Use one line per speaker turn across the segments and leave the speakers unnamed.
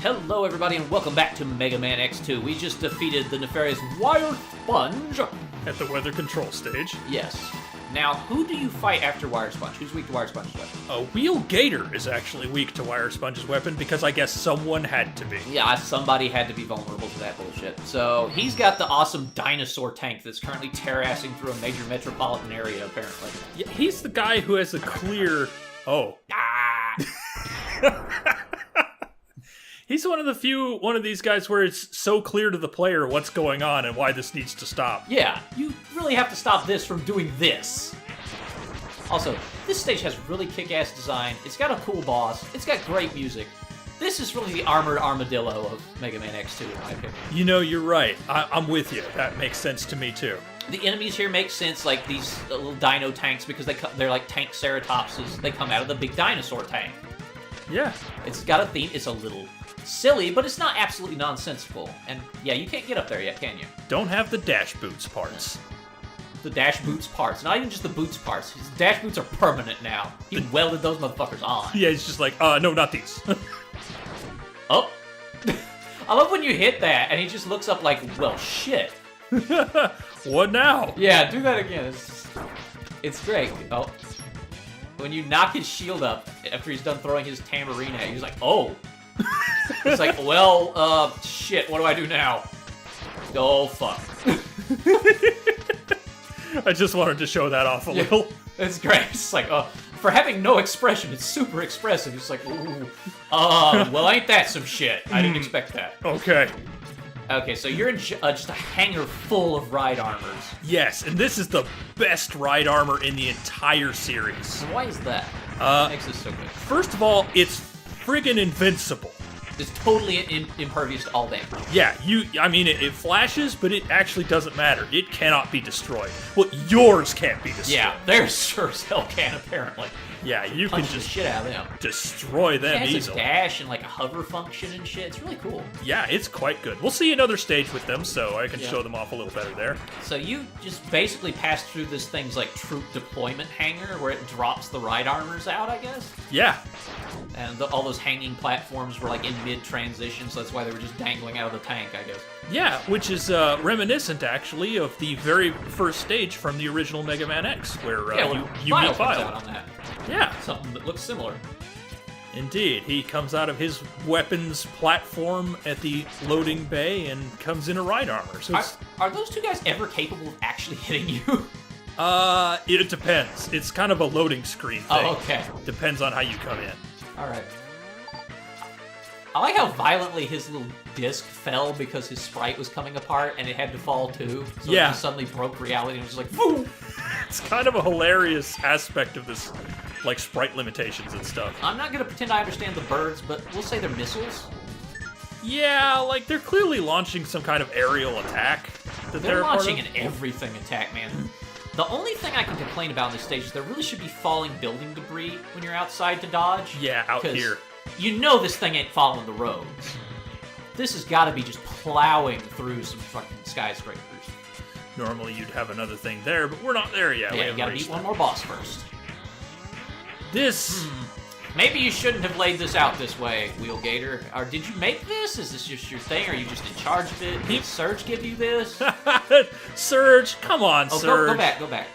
Hello everybody and welcome back to Mega Man X2. We just defeated the nefarious Wire Sponge.
At the weather control stage.
Yes. Now, who do you fight after Wire Sponge? Who's weak to Wire Sponge's weapon?
Wheel Gator is actually weak to Wire Sponge's weapon because I guess someone had to be.
Yeah, somebody had to be vulnerable to that bullshit. So, he's got the awesome dinosaur tank that's currently terrassing through a major metropolitan area, apparently.
Yeah, he's the guy who has a clear... Oh. He's one of these guys where it's so clear to the player what's going on and why this needs to stop.
Yeah, you really have to stop this from doing this. Also, this stage has really kick-ass design. It's got a cool boss. It's got great music. This is really the armored armadillo of Mega Man X2, in my opinion.
You know, you're right. I'm with you. That makes sense to me, too.
The enemies here make sense, like these little Dynotankz, because they're like tank ceratopses. They come out of the big dinosaur tank.
Yeah.
It's got a theme. It's a little silly, but it's not absolutely nonsensical. And yeah, you can't get up there yet, can you?
Don't have the dash boots parts.
The dash boots parts. Not even just the boots parts. His dash boots are permanent now. He welded those motherfuckers on.
Yeah, he's just like, no, not these.
Oh. I love when you hit that, and he just looks up like, well, shit.
What now?
Yeah, do that again. It's great. Oh. When you knock his shield up after he's done throwing his tambourine at you, he's like, oh. It's like, well, shit, what do I do now? Oh, fuck.
I just wanted to show that off a little.
It's great. It's like, for having no expression, it's super expressive. It's like, ooh, well, ain't that some shit? I didn't expect that.
Okay.
Okay, so you're in just a hangar full of ride armors.
Yes, and this is the best ride armor in the entire series.
Why is that? What makes this so good?
First of all, it's friggin' invincible.
It's totally impervious to all damage.
Yeah, it flashes, but it actually doesn't matter. It cannot be destroyed. Well, yours can't be destroyed.
Yeah, theirs sure as hell can, apparently.
Yeah, you can
Punch the
just
shit out of them.
destroy them
it has
easily.
a dash and like a hover function and shit. It's really cool.
Yeah, it's quite good. We'll see another stage with them, so I can show them off a little better there.
So you just basically pass through this thing's like troop deployment hangar where it drops the ride armors out, I guess?
Yeah.
And all those hanging platforms were like in mid-transition, so that's why they were just dangling out of the tank, I guess.
Yeah, which is reminiscent, actually, of the very first stage from the original Mega Man X, where you meet
Vile comes
Vile.
out on that.
Yeah.
Something that looks similar.
Indeed. He comes out of his weapons platform at the loading bay and comes in a ride armor. So
Are those two guys ever capable of actually hitting you?
It depends. It's kind of a loading screen thing.
Oh, okay.
Depends on how you come in.
Alright. I like how violently his little disc fell because his sprite was coming apart and it had to fall too. So it just suddenly broke reality and it was just like, boom!
It's kind of a hilarious aspect of this, like, sprite limitations and stuff.
I'm not gonna pretend I understand the birds, but we'll say they're missiles.
Yeah, like, they're clearly launching some kind of aerial attack.
They're launching an everything attack, man. The only thing I can complain about in this stage is there really should be falling building debris when you're outside to dodge.
Yeah, out here.
You know this thing ain't following the roads. This has got to be just plowing through some fucking skyscrapers.
Normally you'd have another thing there, but we're not there yet.
Yeah, you gotta beat one more boss first.
This...
Maybe you shouldn't have laid this out this way, Wheel Gator. Or did you make this? Is this just your thing? Are you just in charge of it? Did Surge give you this?
Surge, come on, Surge.
Go back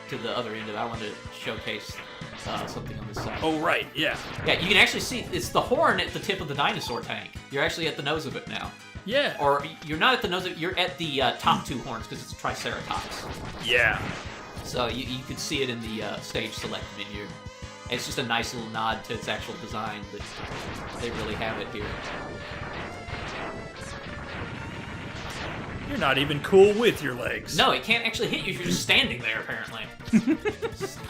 to the other end of it. I wanted to showcase something on this side.
Oh, right, yeah.
Yeah, you can actually see, it's the horn at the tip of the dinosaur tank. You're actually at the nose of it now.
Yeah.
Or you're not at the nose of it, you're at the top two horns because it's a Triceratops.
Yeah.
So you can see it in the stage select menu. It's just a nice little nod to its actual design that they really have it here.
You're not even cool with your legs.
No, it can't actually hit you if you're just standing there, apparently.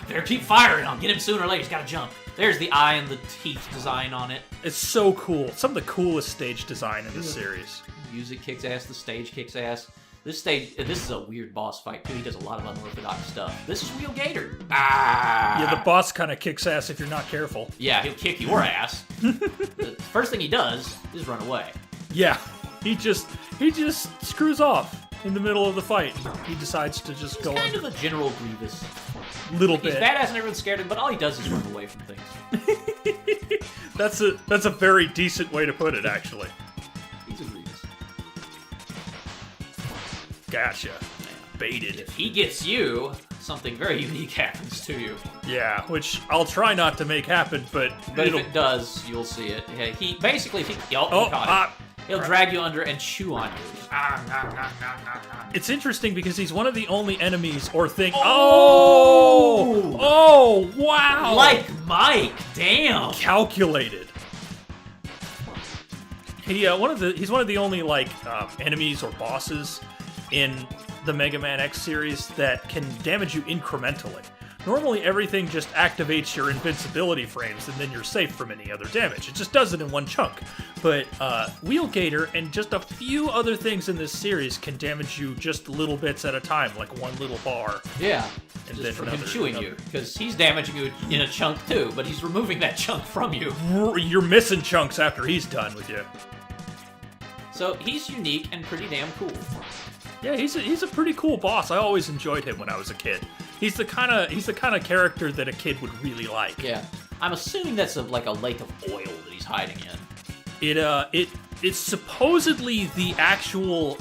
Better keep firing. I'll get him sooner or later. He's got to jump. There's the eye and the teeth design on it.
It's so cool. Some of the coolest stage design in this series.
Music kicks ass. The stage kicks ass. This is a weird boss fight, too. He does a lot of unorthodox stuff. This is Wheel Gator. Ah!
Yeah, the boss kind of kicks ass if you're not careful.
Yeah, he'll kick your ass. The first thing he does is run away.
Yeah, he just screws off in the middle of the fight. He decides to just go on.
Kind of a General Grievous.
Little bit.
He's badass and everyone's scared of him, but all he does is run away from things.
That's a very decent way to put it, actually.
He's egregious.
Gotcha. Baited.
If he gets you, something very unique happens to you.
Yeah, which I'll try not to make happen, but
if it does, you'll see it. Yeah, he basically, he
Oh,
caught it. He'll drag you under and chew on you.
It's interesting because he's one of the only enemies or thing. Oh, wow!
Like Mike, damn.
Calculated. He's one of the only enemies or bosses in the Mega Man X series that can damage you incrementally. Normally, everything just activates your invincibility frames, and then you're safe from any other damage. It just does it in one chunk. But Wheelgator and just a few other things in this series can damage you just little bits at a time, like one little bar.
Yeah,
and
just
then
from him chewing you, because he's damaging you in a chunk too, but he's removing that chunk from you.
You're missing chunks after he's done with you.
So he's unique and pretty damn cool.
Yeah, he's a pretty cool boss. I always enjoyed him when I was a kid. He's the kind of character that a kid would really like.
Yeah, I'm assuming that's like a lake of oil that he's hiding in.
It's supposedly the actual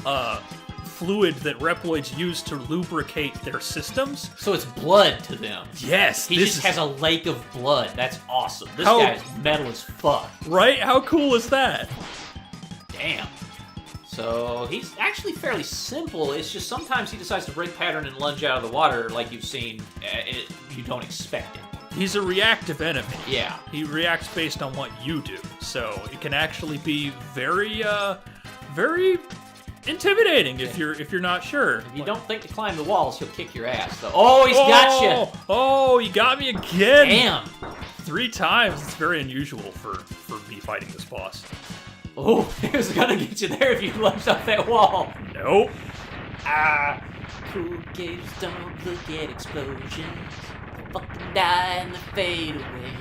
fluid that Reploids use to lubricate their systems.
So it's blood to them.
Yes,
he just has a lake of blood. That's awesome. This guy's metal as fuck.
Right? How cool is that?
Damn. So he's actually fairly simple. It's just sometimes he decides to break pattern and lunge out of the water like you've seen. You don't expect it.
He's a reactive enemy.
Yeah.
He reacts based on what you do. So it can actually be very intimidating if you're not sure.
If you don't think to climb the walls, he'll kick your ass, though. Oh, he's got you!
Oh, he got me again!
Damn!
3 times. It's very unusual for me fighting this boss.
Oh, he was gonna get you there if you lunged off that wall.
Nope.
Cool games don't look at explosions. They fucking die and they fade away.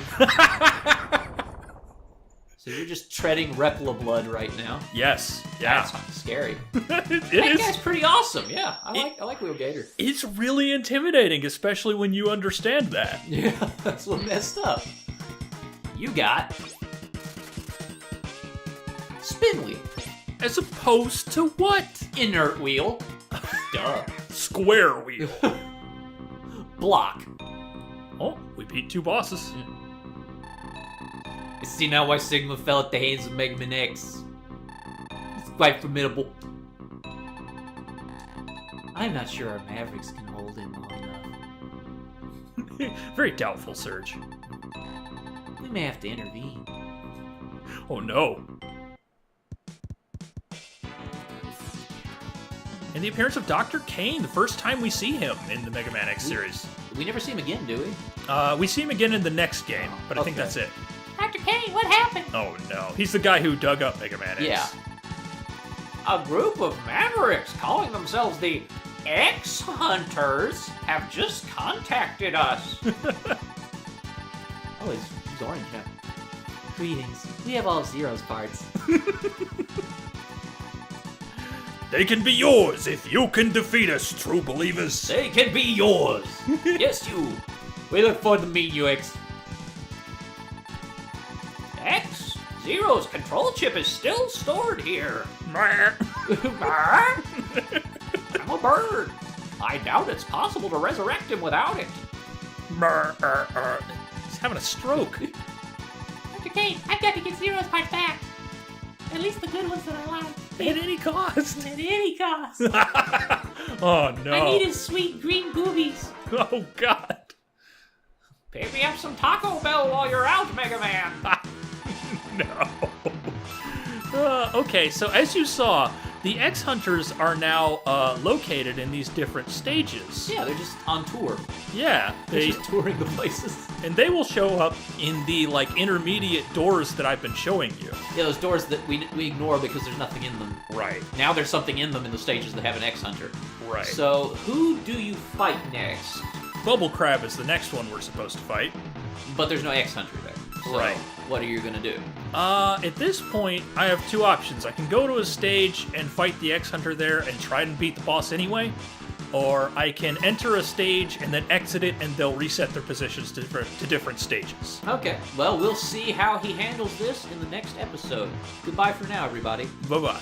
So you're just treading Repla blood right now.
Yes. Yeah.
That's scary.
That
guy's pretty awesome. Yeah, I like Wheelgator.
It's really intimidating, especially when you understand that.
Yeah, that's what messed up. You got Spin Wheel.
As opposed to what?
Inert Wheel. Duh.
Square Wheel.
Block.
Oh, we beat 2 bosses.
I see now why Sigma fell at the hands of Mega Man X. It's quite formidable. I'm not sure our Mavericks can hold him long enough.
Very doubtful, Surge.
We may have to intervene.
Oh no. And the appearance of Dr. Caine, the first time we see him in the Mega Man X series.
We never see him again, do we?
We see him again in the next game, but I think that's it.
Dr. Caine, what happened?
Oh no, he's the guy who dug up Mega Man X.
Yeah. A group of Mavericks calling themselves the X-Hunters have just contacted us. Oh, he's orange now. Greetings. We have all Zero's parts.
They can be yours if you can defeat us, true believers.
They can be yours. Yes, you. We look forward to meeting you, X. X? Zero's control chip is still stored here. I'm a bird. I doubt it's possible to resurrect him without it.
He's having a stroke.
Dr. Caine, I've got to get Zero's part back. At least the good ones that I like.
At any cost.
At any cost.
Oh no.
I need his sweet green boobies.
Oh god.
Pick me up some Taco Bell while you're out, Mega Man.
No. Okay, so as you saw, the X-Hunters are now located in these different stages.
Yeah, they're just on tour.
Yeah,
They're just touring the places.
and they will show up in the intermediate doors that I've been showing you.
Yeah, those doors that we ignore because there's nothing in them.
Right.
Now there's something in them in the stages that have an X-Hunter.
Right.
So who do you fight next?
Bubble Crab is the next one we're supposed to fight.
But there's no X-Hunter there. So
Right.
What are you gonna do?
At this point, I have 2 options. I can go to a stage and fight the X-Hunter there and try and beat the boss anyway, or I can enter a stage and then exit it, and they'll reset their positions to different stages.
Okay, well, we'll see how he handles this in the next episode. Goodbye for now, everybody.
Bye-bye.